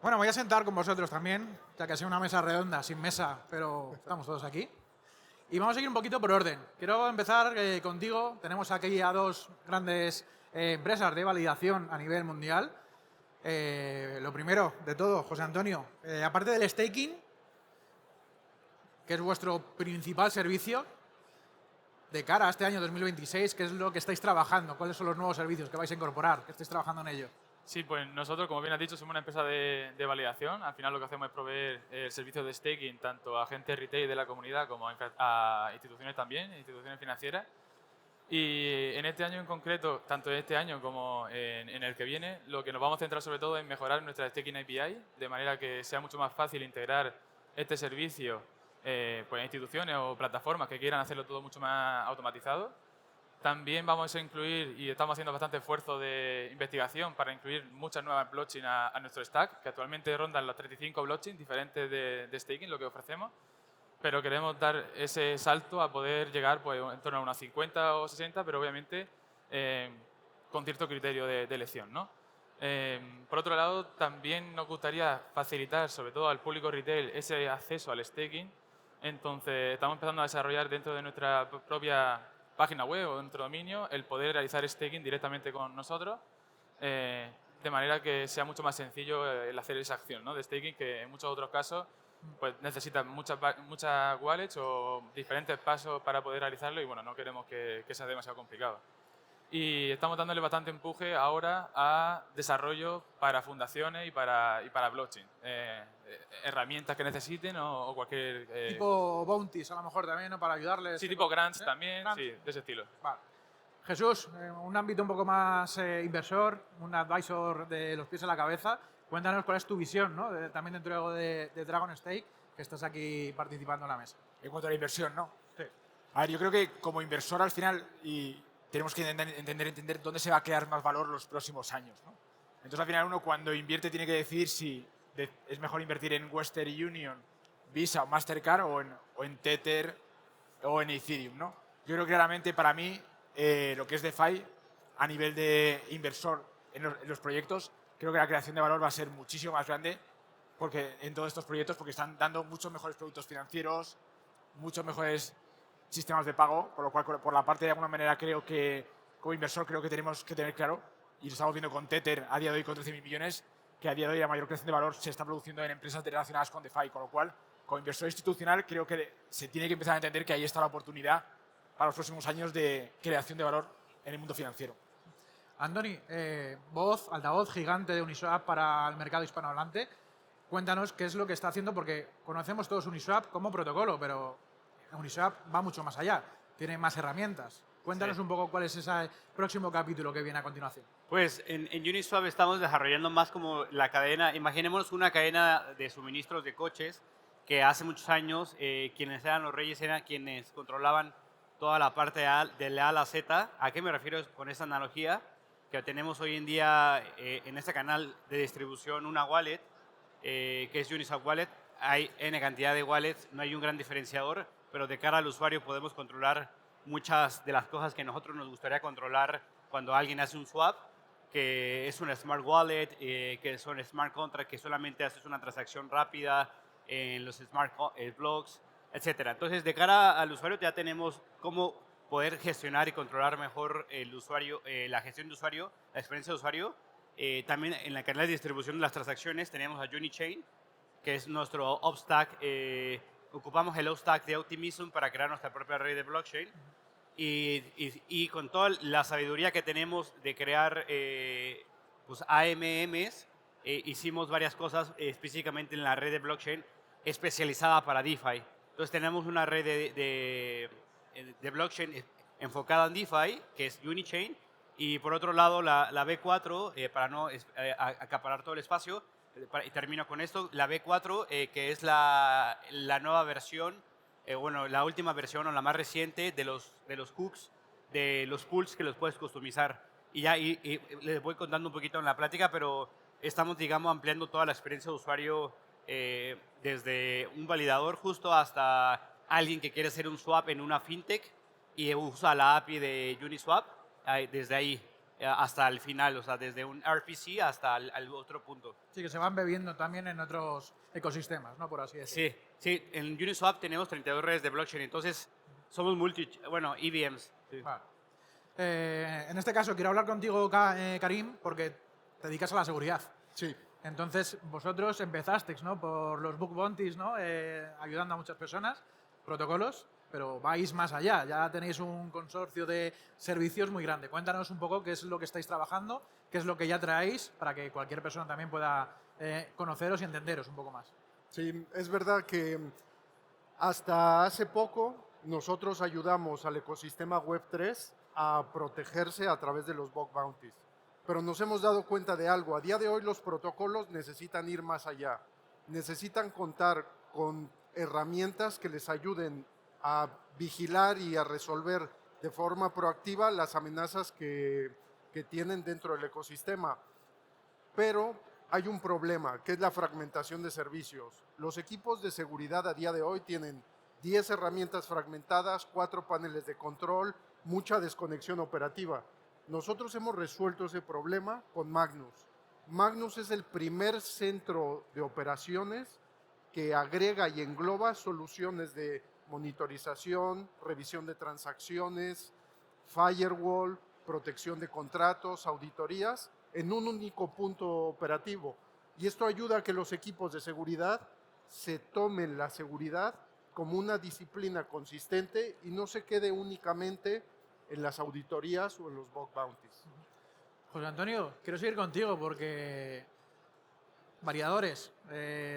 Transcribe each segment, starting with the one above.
Bueno, me voy a sentar con vosotros también, ya que ha sido una mesa redonda, sin mesa, pero estamos todos aquí. Y vamos a ir un poquito por orden. Quiero empezar contigo. Tenemos aquí a dos grandes empresas de validación a nivel mundial. Lo primero de todo, José Antonio, aparte del staking, que es vuestro principal servicio, de cara a este año 2026, ¿qué es lo que estáis trabajando? ¿Cuáles son los nuevos servicios que vais a incorporar? ¿Qué estáis trabajando en ello? Sí, pues nosotros, como bien has dicho, somos una empresa de validación. Al final lo que hacemos es proveer el servicio de staking tanto a gente retail de la comunidad como a instituciones también, instituciones financieras. Y en este año en concreto, tanto en este año como en el que viene, lo que nos vamos a centrar sobre todo es mejorar nuestra staking API, de manera que sea mucho más fácil integrar este servicio pues, a instituciones o plataformas que quieran hacerlo todo mucho más automatizado. También vamos a incluir, y estamos haciendo bastante esfuerzo de investigación para incluir muchas nuevas blockchains a nuestro stack, que actualmente rondan los 35 blockchains diferentes de staking, lo que ofrecemos, pero queremos dar ese salto a poder llegar pues, en torno a unas 50 o 60, pero obviamente con cierto criterio de elección, ¿no? Por otro lado, también nos gustaría facilitar, sobre todo al público retail, ese acceso al staking. Entonces, estamos empezando a desarrollar dentro de nuestra propia página web o nuestro dominio el poder realizar staking directamente con nosotros, de manera que sea mucho más sencillo el hacer esa acción, ¿no? De staking, que en muchos otros casos pues necesitan muchas wallets o diferentes pasos para poder realizarlo y bueno, no queremos que sea demasiado complicado. Y estamos dándole bastante empuje ahora a desarrollo para fundaciones y para blockchain. Herramientas que necesiten o cualquier... Tipo bounties, a lo mejor también, ¿no? Para ayudarles. sí, tipo grants ¿Eh? también, Grants. sí, de ese estilo. Vale. Jesús, un ámbito un poco más inversor, un advisor de los pies a la cabeza. Cuéntanos cuál es tu visión, ¿no? También dentro de Dragon Stake, que estás aquí participando en la mesa. En cuanto a la inversión, ¿no? Sí. A ver, yo creo que como inversor al final tenemos que entender dónde se va a crear más valor los próximos años, ¿no? Entonces al final uno cuando invierte tiene que decidir si es mejor invertir en Western Union, Visa o Mastercard o en Tether o en Ethereum, ¿no? Yo creo que claramente para mí lo que es DeFi a nivel de inversor en los proyectos, creo que la creación de valor va a ser muchísimo más grande porque en todos estos proyectos porque están dando muchos mejores productos financieros, muchos mejores sistemas de pago, por lo cual por la parte de alguna manera creo que como inversor creo que tenemos que tener claro, y lo estamos viendo con Tether a día de hoy con 13.000 millones, que a día de hoy la mayor creación de valor se está produciendo en empresas relacionadas con DeFi, con lo cual como inversor institucional creo que se tiene que empezar a entender que ahí está la oportunidad para los próximos años de creación de valor en el mundo financiero. Andoni, altavoz gigante de Uniswap para el mercado hispanohablante. Cuéntanos qué es lo que está haciendo, porque conocemos todos Uniswap como protocolo, pero Uniswap va mucho más allá, tiene más herramientas. Cuéntanos un poco cuál es ese próximo capítulo que viene a continuación. Pues en Uniswap estamos desarrollando más como la cadena, imaginémonos una cadena de suministros de coches que hace muchos años quienes eran los reyes eran quienes controlaban toda la parte de la A a la Z. ¿A qué me refiero con esa analogía? Que tenemos hoy en día en este canal de distribución una wallet, que es Uniswap Wallet. Hay N cantidad de wallets, no hay un gran diferenciador, pero de cara al usuario podemos controlar muchas de las cosas que nosotros nos gustaría controlar cuando alguien hace un swap, que es una smart wallet, que son smart contract, que solamente haces una transacción rápida en los smart blocks, etcétera. Entonces, de cara al usuario ya tenemos cómo poder gestionar y controlar mejor el usuario, la gestión de usuario, la experiencia de usuario. También en la cadena de distribución de las transacciones tenemos a Unichain, que es nuestro upstack. Ocupamos el upstack de Optimism para crear nuestra propia red de blockchain. Y con toda la sabiduría que tenemos de crear pues AMMs, hicimos varias cosas específicamente en la red de blockchain especializada para DeFi. Entonces tenemos una red de blockchain enfocada en DeFi, que es Unichain, y por otro lado la B4, para no acaparar todo el espacio, y termino con esto, la B4, que es la nueva versión, bueno, la última versión o la más reciente de los hooks, de los pools que los puedes customizar. Y ya y les voy contando un poquito en la plática, pero estamos, digamos, ampliando toda la experiencia de usuario desde un validador justo hasta alguien que quiere hacer un swap en una fintech y usa la API de Uniswap, desde ahí. hasta el final, o sea, desde un RPC hasta el otro punto. Sí, que se van bebiendo también en otros ecosistemas, ¿no? Por así decirlo. Sí, en Uniswap tenemos 32 redes de blockchain, entonces somos EVMs. Sí. Vale. En este caso quiero hablar contigo, Karim, porque te dedicas a la seguridad. Sí, Entonces, vosotros empezasteis, ¿no? Por los bug bounties, ¿no? Ayudando a muchas personas, protocolos, pero vais más allá. Ya tenéis un consorcio de servicios muy grande. Cuéntanos un poco qué es lo que estáis trabajando, qué es lo que ya traéis, para que cualquier persona también pueda conoceros y entenderos un poco más. sí, es verdad que hasta hace poco nosotros ayudamos al ecosistema Web3 a protegerse a través de los bug bounties. Pero nos hemos dado cuenta de algo. A día de hoy los protocolos necesitan ir más allá. Necesitan contar con herramientas que les ayuden a vigilar y a resolver de forma proactiva las amenazas que tienen dentro del ecosistema. Pero hay un problema, que es la fragmentación de servicios. Los equipos de seguridad a día de hoy tienen 10 herramientas fragmentadas, 4 paneles de control, mucha desconexión operativa. Nosotros hemos resuelto ese problema con Magnus. Magnus es el primer centro de operaciones que agrega y engloba soluciones de monitorización, revisión de transacciones, firewall, protección de contratos, auditorías, en un único punto operativo. Y esto ayuda a que los equipos de seguridad se tomen la seguridad como una disciplina consistente y no se quede únicamente en las auditorías o en los bug bounties. José Antonio, quiero seguir contigo porque variadores,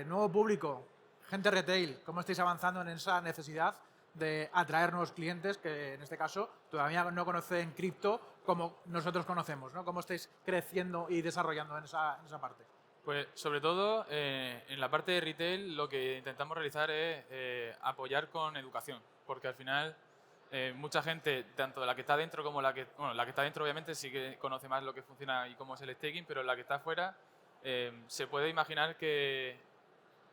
nuevo público, gente retail, ¿cómo estáis avanzando en esa necesidad de atraer nuevos clientes que en este caso todavía no conocen cripto como nosotros conocemos, ¿no? ¿Cómo estáis creciendo y desarrollando en esa parte? Pues sobre todo en la parte de retail lo que intentamos realizar es apoyar con educación, porque al final mucha gente, tanto la que está dentro como la que está dentro obviamente sí que conoce más lo que funciona y cómo es el staking, pero la que está afuera se puede imaginar que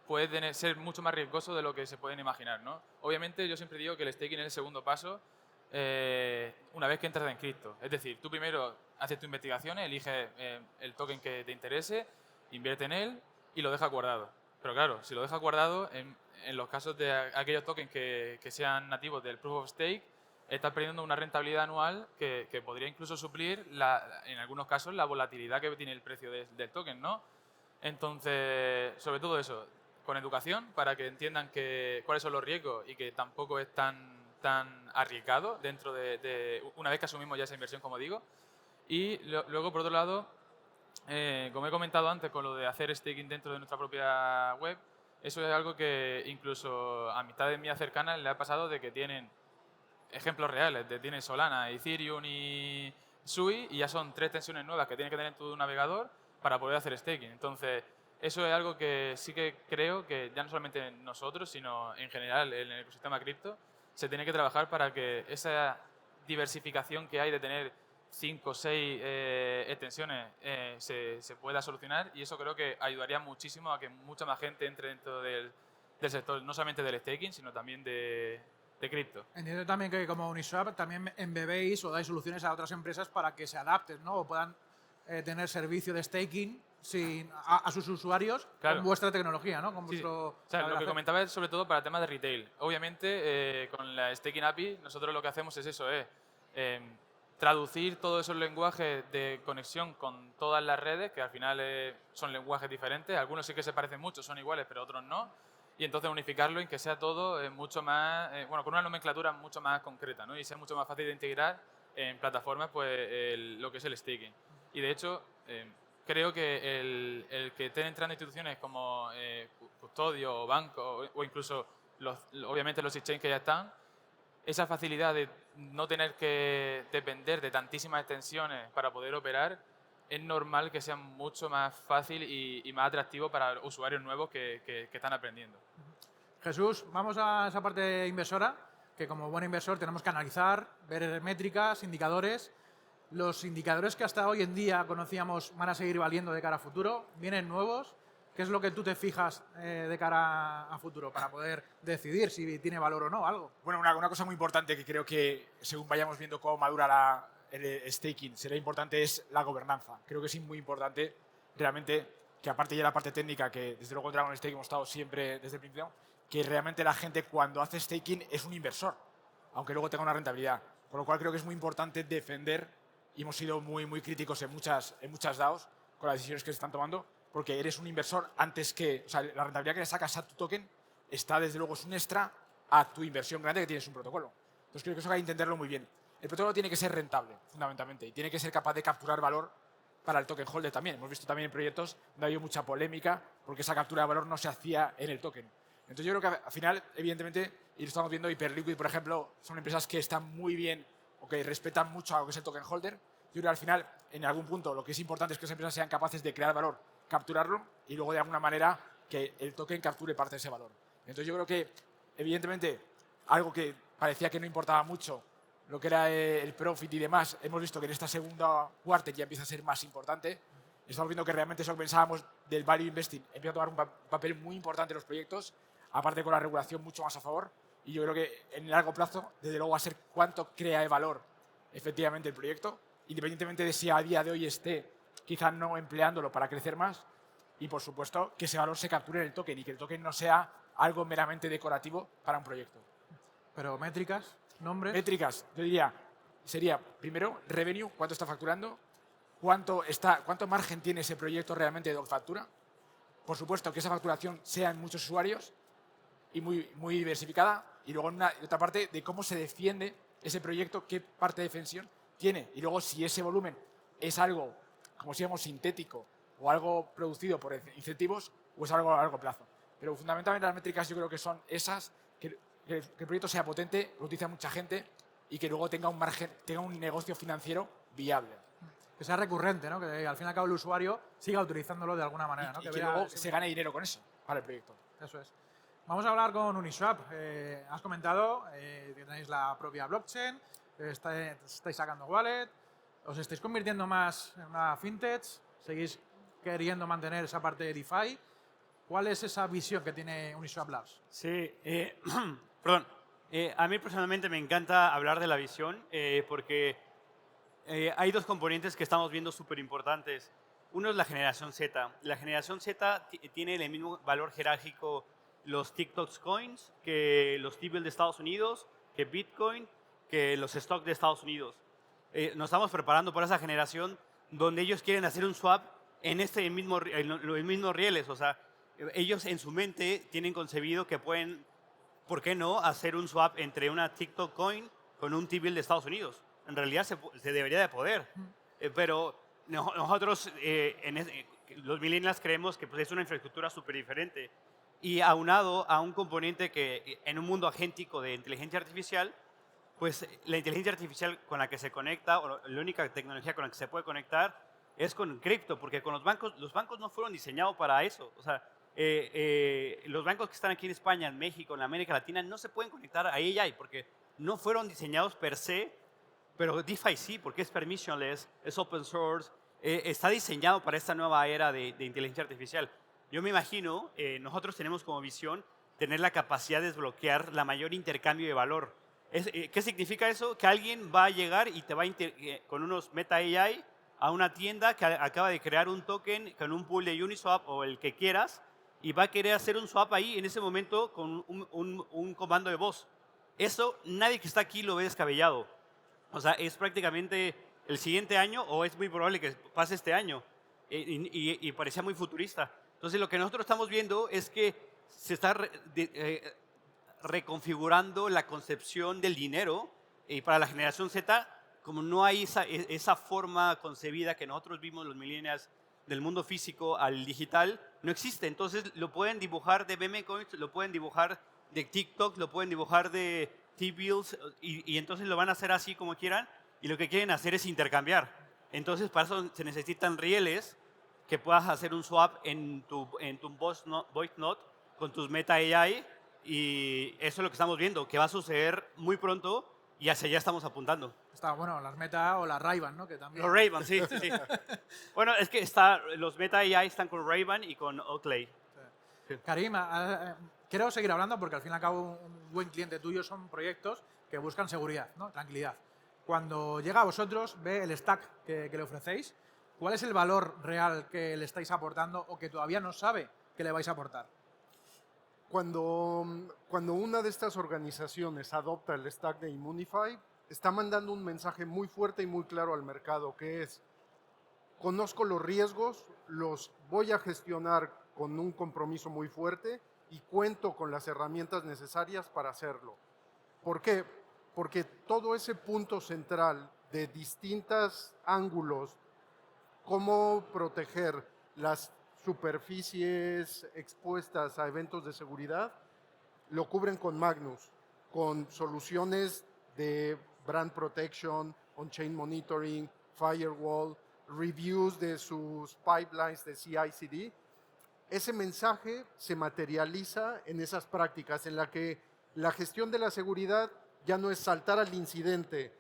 puede ser mucho más riesgoso de lo que se pueden imaginar, ¿no? Obviamente yo siempre digo que el staking es el segundo paso una vez que entras en cripto. Es decir, tú primero haces tu investigación, eliges el token que te interese, invierte en él y lo dejas guardado. Pero claro, si lo dejas guardado, en los casos de aquellos tokens que sean nativos del Proof of Stake, estás perdiendo una rentabilidad anual que podría incluso suplir, en algunos casos, la volatilidad que tiene el precio del token, ¿no? Entonces, sobre todo eso, con educación, para que entiendan cuáles son los riesgos y que tampoco es tan arriesgado dentro una vez que asumimos ya esa inversión, como digo. Y luego, por otro lado, como he comentado antes, con lo de hacer staking dentro de nuestra propia web, eso es algo que incluso a amistades mías cercanas le ha pasado de que tienen ejemplos reales, tienen Solana, Ethereum y Sui, y ya son 3 extensiones nuevas que tienes que tener en tu navegador para poder hacer staking. Entonces, eso es algo que sí que creo que ya no solamente nosotros, sino en general en el ecosistema cripto, se tiene que trabajar para que esa diversificación que hay de tener 5 o 6 extensiones se pueda solucionar, y eso creo que ayudaría muchísimo a que mucha más gente entre dentro del sector, no solamente del staking, sino también de cripto. Entiendo también que como Uniswap también embebéis o dais soluciones a otras empresas para que se adapten, ¿no? O puedan tener servicio de staking a sus usuarios, claro, con vuestra tecnología, ¿no? Con sí. vuestro O sea, lo que comentaba es sobre todo para temas de retail. Obviamente, con la Staking API, nosotros lo que hacemos es eso, traducir todos esos lenguajes de conexión con todas las redes, que al final son lenguajes diferentes. Algunos sí que se parecen mucho, son iguales, pero otros no. Y entonces unificarlo en que sea todo mucho más, con una nomenclatura mucho más concreta, ¿no? Y sea mucho más fácil de integrar en plataformas, pues lo que es el staking. Y de hecho, creo que el que estén entrando instituciones como custodio o banco o incluso obviamente los exchanges que ya están, esa facilidad de no tener que depender de tantísimas extensiones para poder operar, es normal que sea mucho más fácil y más atractivo para usuarios nuevos que están aprendiendo. Jesús, vamos a esa parte inversora, que como buen inversor tenemos que analizar, ver métricas, indicadores. Los indicadores que hasta hoy en día conocíamos van a seguir valiendo de cara a futuro, vienen nuevos. ¿Qué es lo que tú te fijas de cara a futuro para poder decidir si tiene valor o no algo? Bueno, una cosa muy importante que creo que según vayamos viendo cómo madura el staking será importante es la gobernanza. Creo que es muy importante realmente que aparte ya la parte técnica, que desde luego en Dragon Stake hemos estado siempre desde el principio, que realmente la gente cuando hace staking es un inversor, aunque luego tenga una rentabilidad. Por lo cual creo que es muy importante defender, y hemos sido muy críticos en muchas DAOs con las decisiones que se están tomando, porque eres un inversor antes que, o sea, la rentabilidad que le sacas a tu token está desde luego, es un extra a tu inversión grande que tienes un protocolo. Entonces creo que eso hay que entenderlo muy bien. El protocolo tiene que ser rentable, fundamentalmente, y tiene que ser capaz de capturar valor para el token holder también. Hemos visto también en proyectos donde ha habido mucha polémica porque esa captura de valor no se hacía en el token. Entonces yo creo que al final, evidentemente, y lo estamos viendo, Hyperliquid, por ejemplo, son empresas que están muy bien o que respetan mucho a lo que es el token holder. Yo creo que al final, en algún punto, lo que es importante es que esas empresas sean capaces de crear valor, capturarlo y luego de alguna manera que el token capture parte de ese valor. Entonces yo creo que, evidentemente, algo que parecía que no importaba mucho, lo que era el profit y demás, hemos visto que en esta segunda quarter ya empieza a ser más importante. Estamos viendo que realmente eso que pensábamos del value investing empieza a tomar un papel muy importante en los proyectos, aparte con la regulación mucho más a favor. Y yo creo que en el largo plazo, desde luego, va a ser cuánto crea de valor efectivamente el proyecto, independientemente de si a día de hoy esté quizás no empleándolo para crecer más. Y, por supuesto, que ese valor se capture en el token y que el token no sea algo meramente decorativo para un proyecto. Pero métricas, nombres. Métricas, yo diría, sería primero revenue, cuánto está facturando, cuánto margen tiene ese proyecto realmente de factura. Por supuesto, que esa facturación sea en muchos usuarios y muy diversificada. Y luego, en otra parte, de cómo se defiende ese proyecto, qué parte de defensión tiene. Y luego, si ese volumen es algo, como si digamos, sintético o algo producido por incentivos o es algo a largo plazo. Pero fundamentalmente las métricas yo creo que son esas, que el proyecto sea potente, lo utiliza mucha gente y que luego tenga un margen, tenga un negocio financiero viable. Que sea recurrente, ¿no? Que al fin y al cabo el usuario siga utilizándolo de alguna manera, ¿no? Y que luego se gane dinero con eso para el proyecto. Eso es. Vamos a hablar con Uniswap. Has comentado que tenéis la propia blockchain, estáis sacando wallet, os estáis convirtiendo más en una fintech, seguís queriendo mantener esa parte de DeFi. ¿Cuál es esa visión que tiene Uniswap Labs? Sí, perdón. A mí personalmente me encanta hablar de la visión porque hay dos componentes que estamos viendo súper importantes. Uno es la generación Z. La generación Z tiene el mismo valor jerárquico los TikTok coins que los T-bills de Estados Unidos, que Bitcoin, que los stocks de Estados Unidos. Nos estamos preparando para esa generación donde ellos quieren hacer un swap en los mismos rieles. O sea, ellos en su mente tienen concebido que pueden, ¿por qué no?, hacer un swap entre una TikTok coin con un T-bill de Estados Unidos. En realidad se debería de poder, pero nosotros, los millennials, creemos que pues, es una infraestructura súper diferente. Y aunado a un componente que en un mundo agéntico de inteligencia artificial, pues la inteligencia artificial con la que se conecta, o la única tecnología con la que se puede conectar, es con cripto, porque con los bancos no fueron diseñados para eso. O sea, los bancos que están aquí en España, en México, en América Latina, no se pueden conectar a AI porque no fueron diseñados per se, pero DeFi sí, porque es permissionless, es open source, está diseñado para esta nueva era de inteligencia artificial. Yo me imagino, nosotros tenemos como visión tener la capacidad de desbloquear la mayor intercambio de valor. ¿Qué significa eso? Que alguien va a llegar y te va con unos Meta AI a una tienda que acaba de crear un token con un pool de Uniswap o el que quieras y va a querer hacer un swap ahí en ese momento con un comando de voz. Eso nadie que está aquí lo ve descabellado. O sea, es prácticamente el siguiente año o es muy probable que pase este año y parecía muy futurista. Entonces, lo que nosotros estamos viendo es que se está reconfigurando la concepción del dinero y para la generación Z, como no hay esa forma concebida que nosotros vimos los millennials del mundo físico al digital, no existe. Entonces, lo pueden dibujar de meme coins, lo pueden dibujar de TikTok, lo pueden dibujar de T-bills y entonces lo van a hacer así como quieran y lo que quieren hacer es intercambiar. Entonces, para eso se necesitan rieles que puedas hacer un swap en tu voice note con tus Meta AI y eso es lo que estamos viendo, que va a suceder muy pronto y hacia allá estamos apuntando. Está, bueno, las Meta o las Ray-Ban, ¿no? Que también... Los Ray-Ban, sí. Bueno, es que los Meta AI están con Ray-Ban y con Oakley. Sí. Karim, quiero seguir hablando porque al fin y al cabo un buen cliente tuyo son proyectos que buscan seguridad, ¿no? Tranquilidad. cuando llega a vosotros, ve el stack que le ofrecéis, ¿cuál es el valor real que le estáis aportando o que todavía no sabe que le vais a aportar? Cuando una de estas organizaciones adopta el stack de Immunify, está mandando un mensaje muy fuerte y muy claro al mercado, que es: conozco los riesgos, los voy a gestionar con un compromiso muy fuerte y cuento con las herramientas necesarias para hacerlo. ¿Por qué? Porque todo ese punto central de distintos ángulos, cómo proteger las superficies expuestas a eventos de seguridad, lo cubren con Magnus, con soluciones de brand protection, on-chain monitoring, firewall, reviews de sus pipelines de CI/CD. Ese mensaje se materializa en esas prácticas en la que la gestión de la seguridad ya no es saltar al incidente.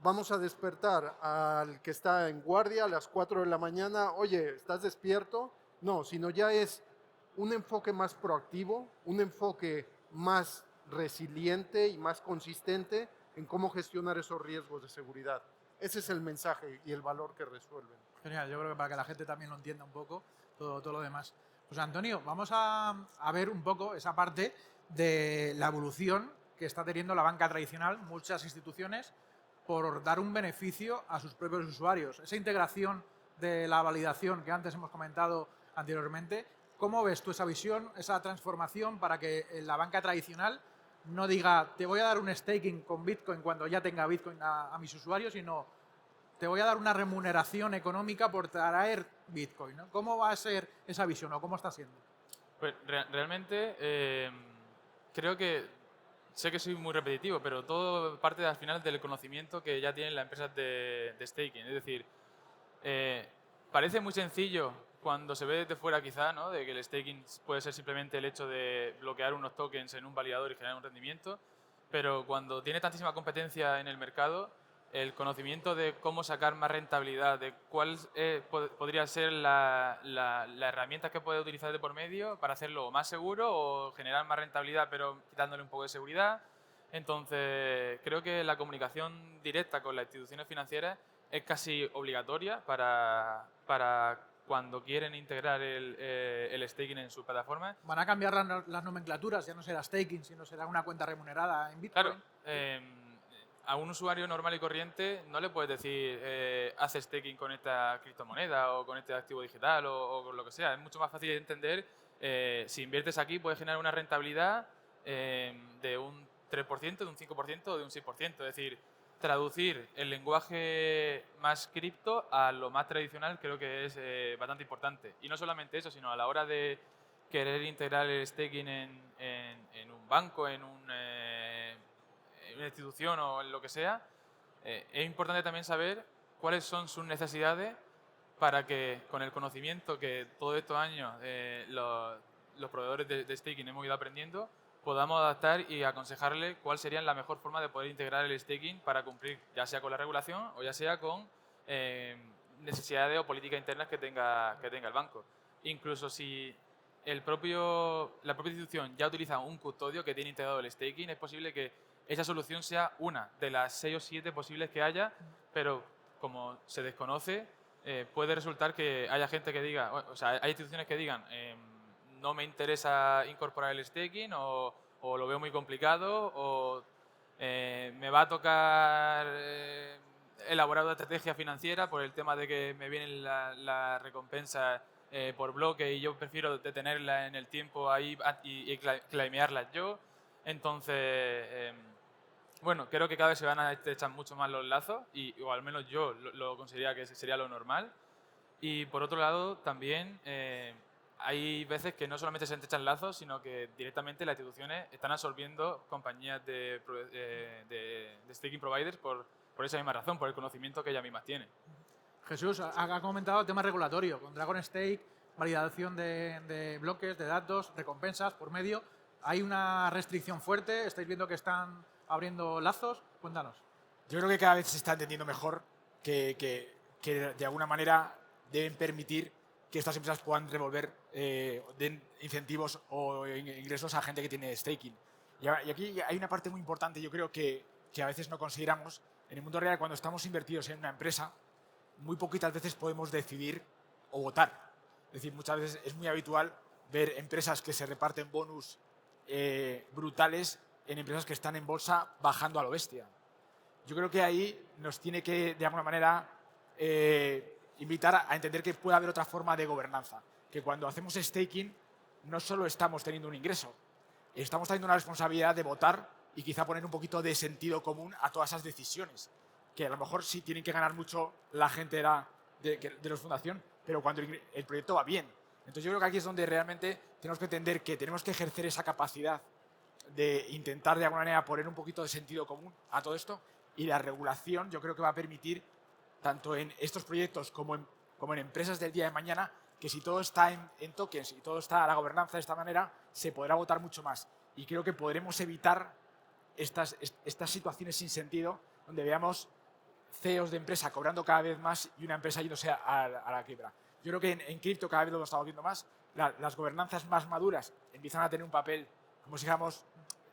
Vamos a despertar al que está en guardia a las 4 de la mañana. Oye, ¿estás despierto? No, sino ya es un enfoque más proactivo, un enfoque más resiliente y más consistente en cómo gestionar esos riesgos de seguridad. Ese es el mensaje y el valor que resuelven. Genial, yo creo que para que la gente también lo entienda un poco, todo lo demás. Pues Antonio, vamos a ver un poco esa parte de la evolución que está teniendo la banca tradicional, muchas instituciones, por dar un beneficio a sus propios usuarios. Esa integración de la validación que antes hemos comentado anteriormente, ¿cómo ves tú esa visión, esa transformación para que la banca tradicional no diga te voy a dar un staking con Bitcoin cuando ya tenga Bitcoin a mis usuarios, sino te voy a dar una remuneración económica por traer Bitcoin, ¿no? ¿Cómo va a ser esa visión o cómo está siendo? Pues realmente creo que sé que soy muy repetitivo, pero todo parte al final del conocimiento que ya tienen las empresas de staking. Es decir, parece muy sencillo cuando se ve desde fuera quizá, ¿no? De que el staking puede ser simplemente el hecho de bloquear unos tokens en un validador y generar un rendimiento, pero cuando tiene tantísima competencia en el mercado, el conocimiento de cómo sacar más rentabilidad, de cuál podría ser la herramienta que puede utilizar de por medio para hacerlo más seguro o generar más rentabilidad pero quitándole un poco de seguridad. Entonces, creo que la comunicación directa con las instituciones financieras es casi obligatoria para cuando quieren integrar el staking en su plataforma. ¿Van a cambiar las nomenclaturas? Ya no será staking, sino será una cuenta remunerada en Bitcoin. Claro, a un usuario normal y corriente no le puedes decir haz staking con esta criptomoneda o con este activo digital o con lo que sea. Es mucho más fácil de entender. Si inviertes aquí puedes generar una rentabilidad de un 3%, de un 5% o de un 6%. Es decir, traducir el lenguaje más cripto a lo más tradicional creo que es bastante importante. Y no solamente eso, sino a la hora de querer integrar el staking en un banco, en una institución o en lo que sea, es importante también saber cuáles son sus necesidades para que con el conocimiento que todos estos años los proveedores de staking hemos ido aprendiendo, podamos adaptar y aconsejarle cuál sería la mejor forma de poder integrar el staking para cumplir ya sea con la regulación o ya sea con necesidades o políticas internas que tenga el banco. Incluso si la propia institución ya utiliza un custodio que tiene integrado el staking, es posible que esa solución sea una de las 6 o 7 posibles que haya, pero como se desconoce, puede resultar que haya gente que diga, o sea, hay instituciones que digan no me interesa incorporar el staking o lo veo muy complicado o me va a tocar elaborar una estrategia financiera por el tema de que me vienen las recompensas por bloque y yo prefiero detenerla en el tiempo ahí y claimearlas yo. Entonces, bueno, creo que cada vez se van a estrechar mucho más los lazos o al menos yo lo consideraría que sería lo normal. Y por otro lado, también hay veces que no solamente se estrechan lazos, sino que directamente las instituciones están absorbiendo compañías de staking providers por esa misma razón, por el conocimiento que ellas mismas tienen. Jesús, ha comentado el tema regulatorio, con Dragon Stake, validación de bloques, de datos, recompensas por medio. ¿Hay una restricción fuerte? ¿Estáis viendo que están abriendo lazos? Cuéntanos. Yo creo que cada vez se está entendiendo mejor que de alguna manera deben permitir que estas empresas puedan revolver den incentivos o ingresos a gente que tiene staking. Y aquí hay una parte muy importante, yo creo que a veces no consideramos, En el mundo real, cuando estamos invertidos en una empresa, muy poquitas veces podemos decidir o votar. Es decir, muchas veces es muy habitual ver empresas que se reparten bonus brutales en empresas que están en bolsa bajando a lo bestia. Yo creo que ahí nos tiene que, de alguna manera, invitar a entender que puede haber otra forma de gobernanza. Que cuando hacemos staking, no solo estamos teniendo un ingreso, estamos teniendo una responsabilidad de votar y quizá poner un poquito de sentido común a todas esas decisiones. Que a lo mejor sí tienen que ganar mucho la gente de los fundación, pero cuando el proyecto va bien. Entonces yo creo que aquí es donde realmente tenemos que entender que tenemos que ejercer esa capacidad de intentar de alguna manera poner un poquito de sentido común a todo esto, y la regulación yo creo que va a permitir, tanto en estos proyectos como en empresas del día de mañana, que si todo está en tokens y todo está a la gobernanza de esta manera, se podrá votar mucho más. Y creo que podremos evitar estas situaciones sin sentido, donde veamos CEOs de empresa cobrando cada vez más y una empresa yéndose a la quiebra. Yo creo que en cripto cada vez lo hemos estado viendo más. Las gobernanzas más maduras empiezan a tener un papel, como si dijéramos,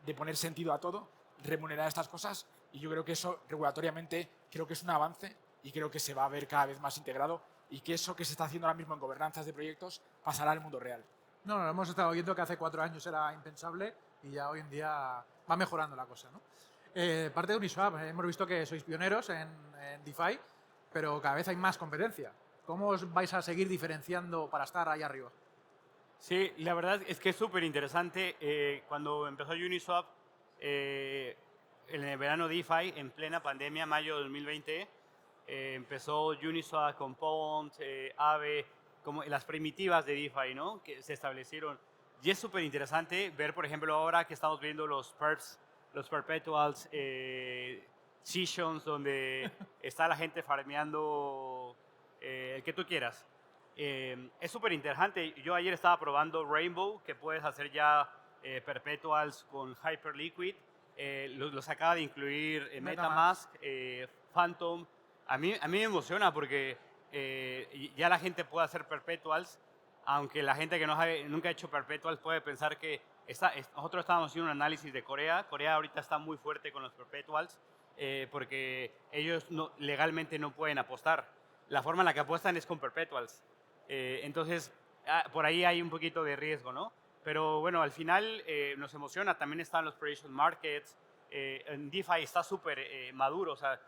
de poner sentido a todo, remunerar estas cosas, y yo creo que eso regulatoriamente creo que es un avance y creo que se va a ver cada vez más integrado, y que eso que se está haciendo ahora mismo en gobernanzas de proyectos pasará al mundo real. No, lo hemos estado viendo que hace 4 años era impensable y ya hoy en día va mejorando la cosa, ¿no? Parte de Uniswap, hemos visto que sois pioneros en DeFi, pero cada vez hay más competencia. ¿Cómo os vais a seguir diferenciando para estar ahí arriba? Sí, la verdad es que es súper interesante. Cuando empezó Uniswap, en el verano DeFi, en plena pandemia, mayo de 2020, empezó Uniswap con Pond, Aave, como las primitivas de DeFi, ¿no? Que se establecieron. Y es súper interesante ver, por ejemplo, ahora que estamos viendo los perps, los perpetuals, sessions, donde está la gente farmeando el que tú quieras. Es súper interesante. Yo ayer estaba probando Rainbow, que puedes hacer ya perpetuals con Hyperliquid. Los acaba de incluir MetaMask, Phantom. A mí me emociona porque ya la gente puede hacer perpetuals, aunque la gente que nunca ha hecho perpetuals puede pensar que nosotros estábamos haciendo un análisis de Corea. Corea ahorita está muy fuerte con los perpetuals porque ellos legalmente no pueden apostar. La forma en la que apuestan es con perpetuals. Entonces, por ahí hay un poquito de riesgo, ¿no? Pero bueno, al final nos emociona. También están los prediction markets. En DeFi está súper maduro. O sea,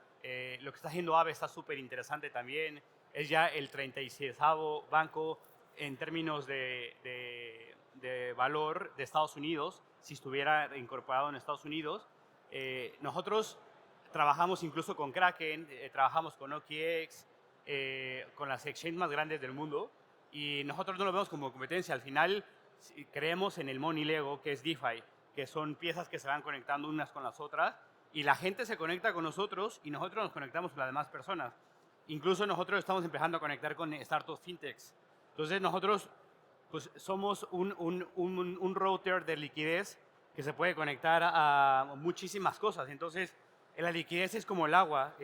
lo que está haciendo Aave está súper interesante también. Es ya el 36º banco en términos de valor de Estados Unidos, si estuviera incorporado en Estados Unidos. Nosotros trabajamos incluso con Kraken, trabajamos con OKX, con las exchanges más grandes del mundo, y nosotros no lo vemos como competencia. Al final creemos en el Money Lego, que es DeFi, que son piezas que se van conectando unas con las otras, y la gente se conecta con nosotros y nosotros nos conectamos con las demás personas. Incluso nosotros estamos empezando a conectar con startups fintechs. Entonces nosotros pues, somos un router de liquidez que se puede conectar a muchísimas cosas. Entonces la liquidez es como el agua,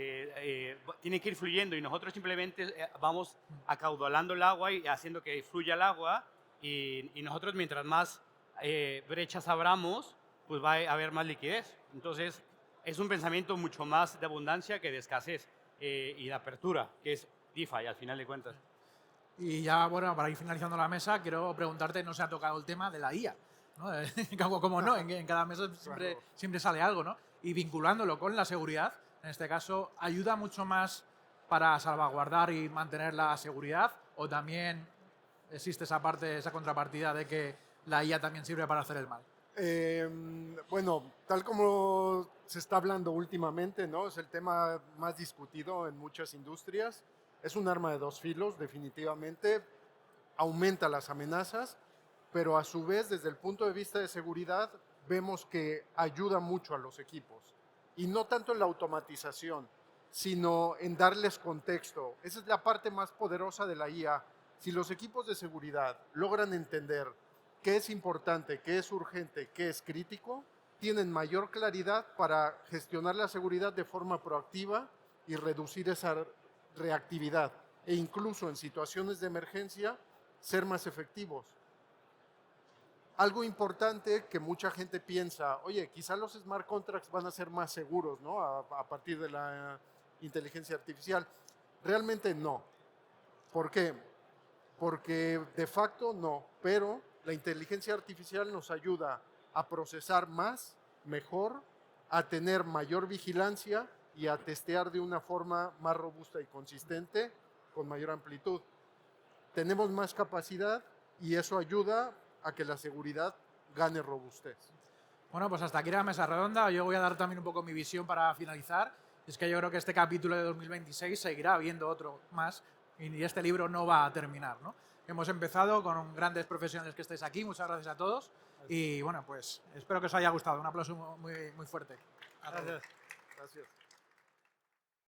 tiene que ir fluyendo, y nosotros simplemente vamos acaudalando el agua y haciendo que fluya el agua, y nosotros mientras más brechas abramos, pues va a haber más liquidez. Entonces es un pensamiento mucho más de abundancia que de escasez y de apertura, que es DeFi al final de cuentas. Y ya, bueno, para ir finalizando la mesa, quiero preguntarte, no se ha tocado el tema de la IA, ¿no? Como no, en cada mesa siempre sale algo, ¿no? Y vinculándolo con la seguridad, en este caso, ¿ayuda mucho más para salvaguardar y mantener la seguridad? ¿O también existe esa parte, esa contrapartida de que la IA también sirve para hacer el mal? Bueno, tal como se está hablando últimamente, ¿no? Es el tema más discutido en muchas industrias. Es un arma de dos filos, definitivamente. Aumenta las amenazas, pero a su vez, desde el punto de vista de seguridad, vemos que ayuda mucho a los equipos. Y no tanto en la automatización, sino en darles contexto. Esa es la parte más poderosa de la IA. Si los equipos de seguridad logran entender qué es importante, qué es urgente, qué es crítico, tienen mayor claridad para gestionar la seguridad de forma proactiva y reducir esa reactividad, e incluso en situaciones de emergencia ser más efectivos. algo importante que mucha gente piensa, oye, quizá los smart contracts van a ser más seguros, ¿no? A partir de la inteligencia artificial. Realmente no. ¿Por qué? Porque de facto no, pero la inteligencia artificial nos ayuda a procesar más, mejor, a tener mayor vigilancia y a testear de una forma más robusta y consistente, con mayor amplitud. Tenemos más capacidad y eso ayuda a que la seguridad gane robustez. Bueno, pues hasta aquí la mesa redonda. Yo voy a dar también un poco mi visión para finalizar. Es que yo creo que este capítulo de 2026 seguirá habiendo otro más y este libro no va a terminar, ¿no? Hemos empezado con grandes profesionales que estáis aquí. Muchas gracias a todos. Y bueno, pues espero que os haya gustado. Un aplauso muy, muy fuerte. Gracias.